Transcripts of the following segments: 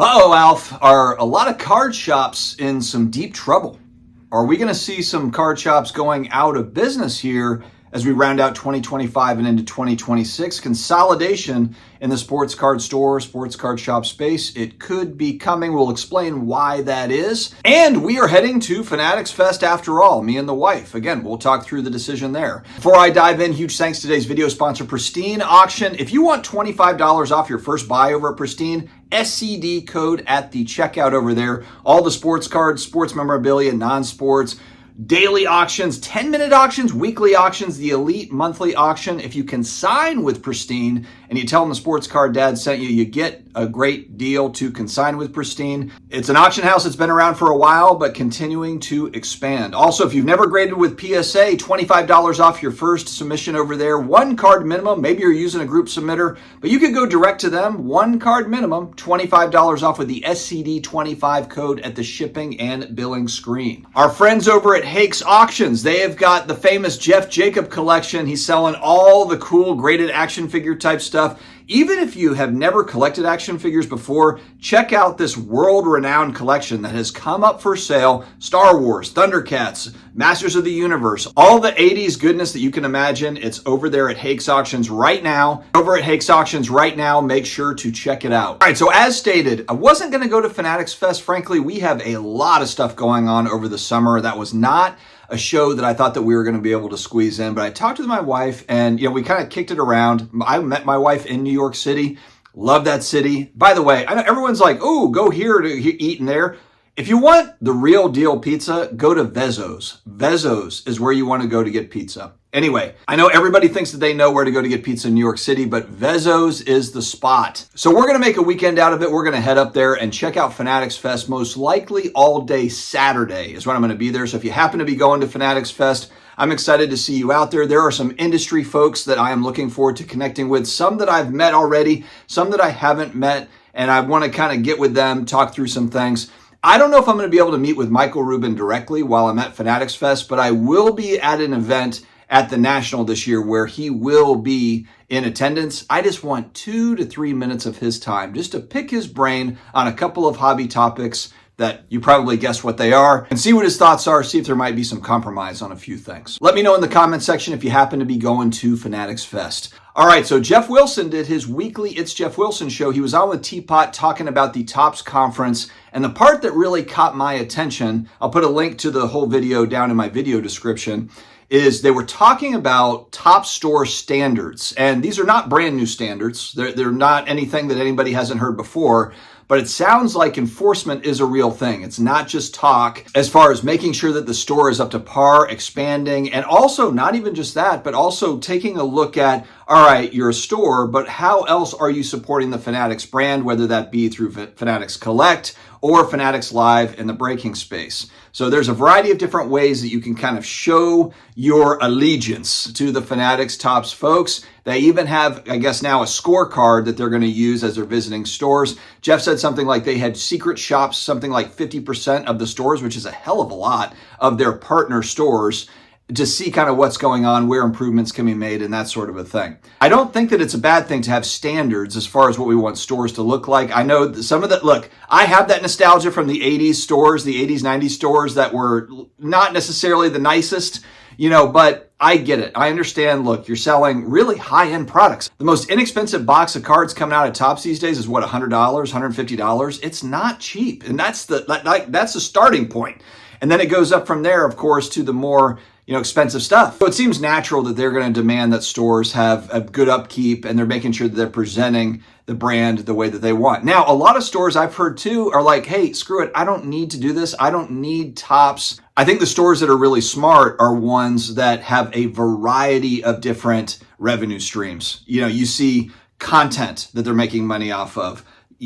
Uh-oh, Alf, are a lot of card shops in some deep trouble? Are we going to see some card shops going out of business here as we round out 2025 and into 2026? Consolidation in the sports card store, sports card shop space, it could be coming. We'll explain why that is. And we are heading to Fanatics Fest after all, me and the wife. Again, we'll talk through the decision there. Before I dive in, huge thanks to today's video sponsor, Pristine Auction. If you want $25 off your first buy over at Pristine, SCD code at the checkout over there. All the sports cards, sports memorabilia, non-sports, daily auctions, 10-minute auctions, weekly auctions, the elite monthly auction. If you consign with Pristine and you tell them the Sports Card Dad sent you, you get a great deal to consign with Pristine. It's an auction house that's been around for a while, but continuing to expand. Also, if you've never graded with PSA, $25 off your first submission over there. One card minimum. Maybe you're using a group submitter, but you could go direct to them. One card minimum, $25 off with the SCD25 code at the shipping and billing screen. Our friends over at Hakes Auctions, they have got the famous Jeff Jacob collection. He's selling all the cool graded action figure type stuff. Even if you have never collected action figures before, check out this world-renowned collection that has come up for sale. Star Wars, Thundercats, Masters of the Universe, all the 80s goodness that you can imagine. It's over there at Hakes Auctions right now. Over at Hakes Auctions right now, make sure to check it out. All right, so as stated, I wasn't going to go to Fanatics Fest. Frankly, we have a lot of stuff going on over the summer. That was not a show that I thought that we were going to be able to squeeze in, but I talked to my wife and, we kind of kicked it around. I met my wife in New York City. Love that city. By the way, I know everyone's like, oh, go here to eat in there. If you want the real deal pizza, go to Vezzo's. Vezzo's is where you want to go to get pizza. Anyway, I know everybody thinks that they know where to go to get pizza in New York City, but Vezzo's is the spot. So we're going to make a weekend out of it. We're going to head up there and check out Fanatics Fest, most likely all day Saturday is when I'm going to be there. So if you happen to be going to Fanatics Fest, I'm excited to see you out there. There are some industry folks that I am looking forward to connecting with, some that I've met already, some that I haven't met, and I want to kind of get with them, talk through some things. I don't know if I'm going to be able to meet with Michael Rubin directly while I'm at Fanatics Fest, but I will be at an event at the National this year where he will be in attendance. I just want 2 to 3 minutes of his time just to pick his brain on a couple of hobby topics that you probably guess what they are, and see what his thoughts are, see if there might be some compromise on a few things. Let me know in the comment section if you happen to be going to Fanatics Fest. All right, so Jeff Wilson did his weekly It's Jeff Wilson show. He was on with Teapot talking about the Topps conference, and the part that really caught my attention, I'll put a link to the whole video down in my video description, is they were talking about top store standards. And these are not brand new standards. They're not anything that anybody hasn't heard before, but it sounds like enforcement is a real thing. It's not just talk as far as making sure that the store is up to par, expanding, and also not even just that, but also taking a look at, all right, you're a store, but how else are you supporting the Fanatics brand, whether that be through Fanatics Collect or Fanatics Live in the breaking space. So there's a variety of different ways that you can kind of show your allegiance to the Fanatics Topps folks. They even have, I guess now, a scorecard that they're going to use as they're visiting stores. Jeff said something like they had secret shops, something like 50% of the stores, which is a hell of a lot of their partner stores, to see kind of what's going on, where improvements can be made, and that sort of a thing. I don't think that it's a bad thing to have standards as far as what we want stores to look like. I know that some of that, look, I have that nostalgia from the 80s stores, the 80s, 90s stores that were not necessarily the nicest, but I get it. I understand, look, you're selling really high-end products. The most inexpensive box of cards coming out of Topps these days is what, $100, $150? It's not cheap, and that's the starting point. And then it goes up from there, of course, to the more expensive stuff. So it seems natural that they're going to demand that stores have a good upkeep and they're making sure that they're presenting the brand the way that they want. Now, a lot of stores I've heard too are like, hey, screw it. I don't need to do this. I don't need Topps. I think the stores that are really smart are ones that have a variety of different revenue streams. You see content that they're making money off of.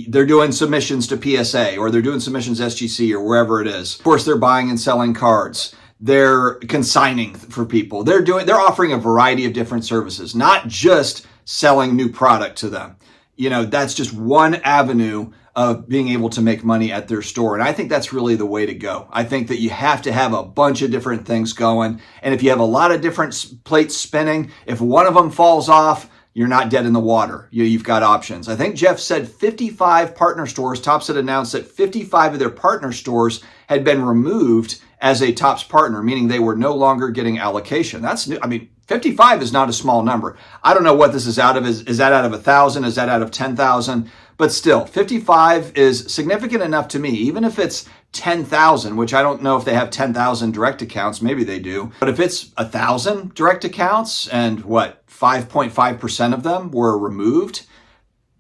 They're doing submissions to PSA, or they're doing submissions to SGC, or wherever it is. Of course, they're buying and selling cards. They're consigning for people. They're offering a variety of different services, not just selling new product to them. That's just one avenue of being able to make money at their store. And I think that's really the way to go. I think that you have to have a bunch of different things going. And if you have a lot of different plates spinning, if one of them falls off, you're not dead in the water. You've got options. I think Jeff said 55 partner stores. Topps had announced that 55 of their partner stores had been removed as a Topps partner, meaning they were no longer getting allocation. That's new. I mean, 55 is not a small number. I don't know what this is out of. Is that out of 1,000? Is that out of 10,000? But still, 55 is significant enough to me, even if it's 10,000, which I don't know if they have 10,000 direct accounts. Maybe they do. But if it's 1,000 direct accounts and 5.5% of them were removed,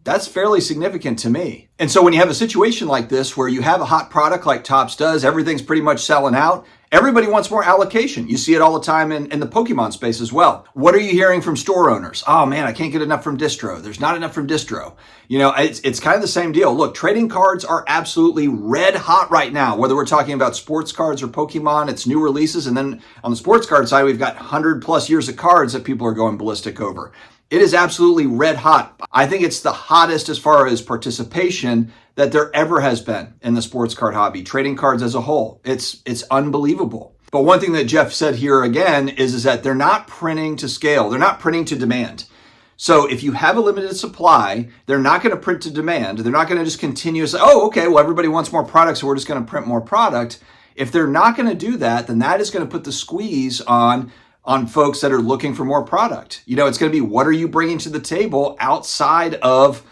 that's fairly significant to me. And so when you have a situation like this where you have a hot product like Topps does, everything's pretty much selling out, everybody wants more allocation. You see it all the time in the Pokemon space as well. What are you hearing from store owners? Oh man, I can't get enough from distro. There's not enough from distro. It's kind of the same deal. Look, trading cards are absolutely red hot right now, whether we're talking about sports cards or Pokemon, it's new releases. And then on the sports card side, we've got 100+ years of cards that people are going ballistic over. It is absolutely red hot. I think it's the hottest as far as participation that there ever has been in the sports card hobby, trading cards as a whole. It's unbelievable. But one thing that Jeff said here again is that they're not printing to scale. They're not printing to demand. So if you have a limited supply, they're not going to print to demand. They're not going to just continue to say, oh, okay, well, everybody wants more product, so we're just going to print more product. If they're not going to do that, then that is going to put the squeeze on folks that are looking for more product. It's going to be, what are you bringing to the table outside of,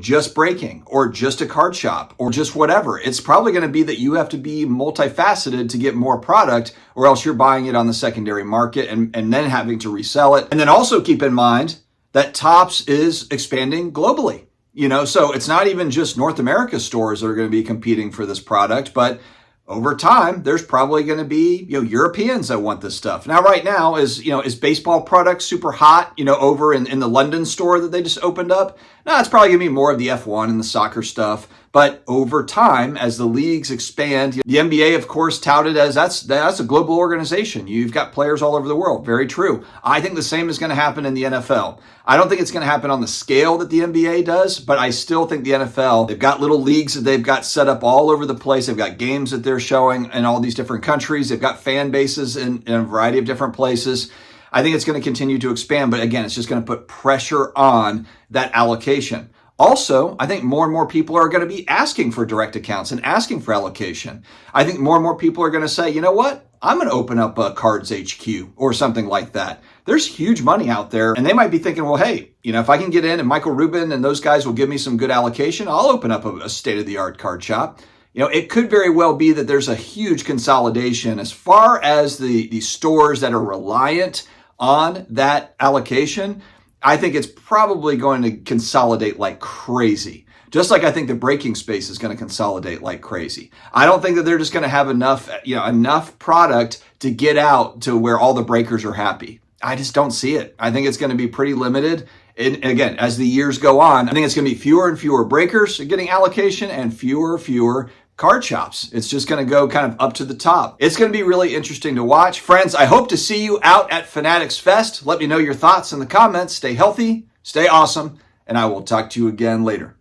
just breaking or just a card shop or just whatever. It's probably going to be that you have to be multifaceted to get more product, or else you're buying it on the secondary market and then having to resell it. And then also keep in mind that Topps is expanding globally. So it's not even just North America stores that are going to be competing for this product, but over time, there's probably going to be, Europeans that want this stuff. Now, right now, is baseball product super hot, over in the London store that they just opened up? No, it's probably going to be more of the F1 and the soccer stuff. But over time, as the leagues expand, the NBA, of course, touted as that's a global organization. You've got players all over the world. Very true. I think the same is going to happen in the NFL. I don't think it's going to happen on the scale that the NBA does, but I still think the NFL, they've got little leagues that they've got set up all over the place. They've got games that they're showing in all these different countries. They've got fan bases in a variety of different places. I think it's going to continue to expand, but again, it's just going to put pressure on that allocation. Also, I think more and more people are going to be asking for direct accounts and asking for allocation. I think more and more people are going to say, you know what? I'm going to open up a Cards HQ or something like that. There's huge money out there, and they might be thinking, well, hey, if I can get in and Michael Rubin and those guys will give me some good allocation, I'll open up a state-of-the-art card shop. It could very well be that there's a huge consolidation as far as the stores that are reliant on that allocation. I think it's probably going to consolidate like crazy. Just like I think the breaking space is going to consolidate like crazy. I don't think that they're just going to have enough product to get out to where all the breakers are happy. I just don't see it. I think it's going to be pretty limited. And again, as the years go on, I think it's going to be fewer and fewer breakers getting allocation and fewer card shops. It's just going to go kind of up to the top. It's going to be really interesting to watch. Friends, I hope to see you out at Fanatics Fest. Let me know your thoughts in the comments. Stay healthy, stay awesome, and I will talk to you again later.